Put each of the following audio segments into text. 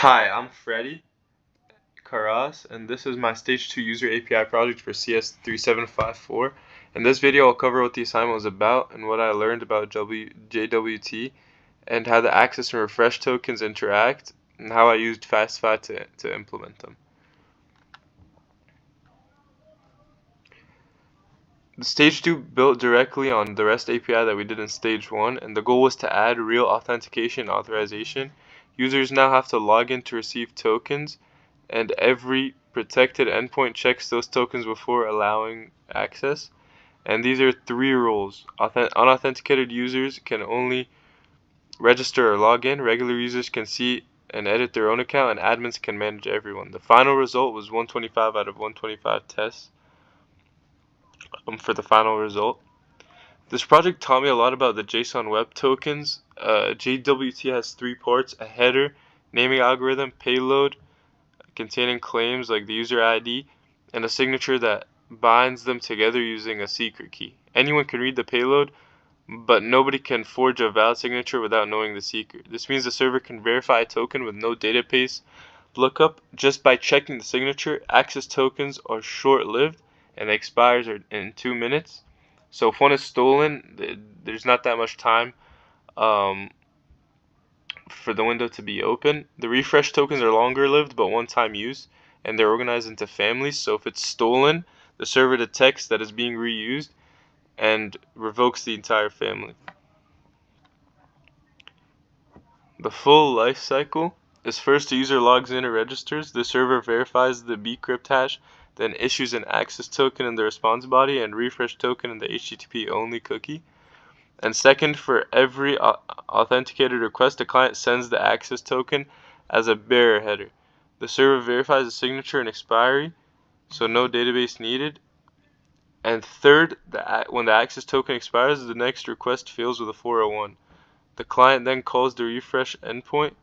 Hi, I'm Freddie Carras, and this is my Stage 2 User API project for CS3754. In this video, I'll cover what the assignment was about and what I learned about JWT and how the access and refresh tokens interact and how I used Fastify to implement them. The Stage 2 built directly on the REST API that we did in Stage 1, and the goal was to add real authentication and authorization. Users now have to log in to receive tokens, and every protected endpoint checks those tokens before allowing access. And these are three rules. Unauthenticated users can only register or log in. Regular users can see and edit their own account, and admins can manage everyone. The final result was 125 out of 125 tests for the final result. This project taught me a lot about the JSON web tokens. JWT has three parts: a header, naming algorithm, payload containing claims like the user ID, and a signature that binds them together using a secret key. Anyone can read the payload, but nobody can forge a valid signature without knowing the secret. This means the server can verify a token with no database lookup just by checking the signature. Access tokens are short-lived and expires in 2 minutes. So if one is stolen, there's not that much time for the window to be open. The refresh tokens are longer lived but one-time use, and they're organized into families. So if it's stolen, the server detects that it's being reused and revokes the entire family. The full life cycle is: first, the user logs in or registers. The server verifies the bcrypt hash, then issues an access token in the response body and refresh token in the HTTP only cookie. And second, for every authenticated request, the client sends the access token as a bearer header. The server verifies the signature and expiry, so no database needed. And third, when the access token expires, the next request fails with a 401. The client then calls the refresh endpoint,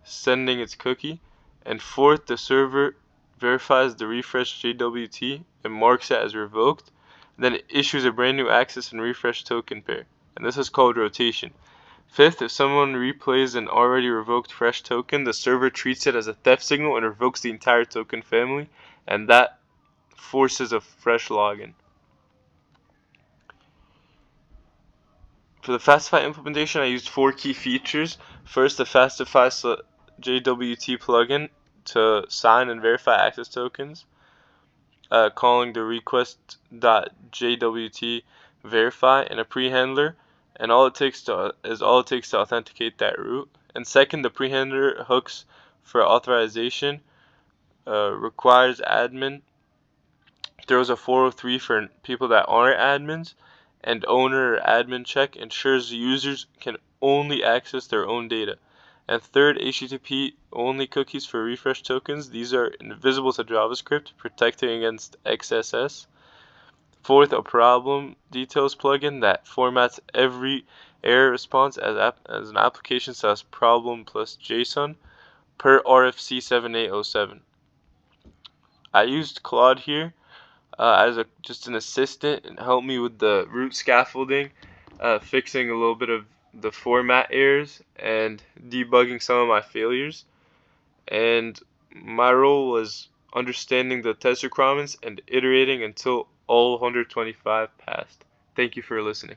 sending its cookie. And fourth, the server verifies the refresh JWT and marks it as revoked. Then it issues a brand new access and refresh token pair, and this is called rotation. Fifth, if someone replays an already revoked fresh token, the server treats it as a theft signal and revokes the entire token family, and that forces a fresh login. For the Fastify implementation, I used 4 key features. First, the Fastify JWT plugin to sign and verify access tokens, calling the request.jwt verify and a pre-handler, and all it takes to authenticate that root. And second, the pre-handler hooks for authorization, requires admin, throws a 403 for people that aren't admins, and owner or admin check ensures users can only access their own data. And third, HTTP only cookies for refresh tokens. These are invisible to JavaScript, protecting against XSS. Fourth, a problem details plugin that formats every error response as an application says problem plus JSON per RFC 7807. I used Claude here as just an assistant and help me with the root scaffolding, fixing a little bit of the format errors and debugging some of my failures. And my role was understanding the test requirements and iterating until all 125 passed. Thank you for listening.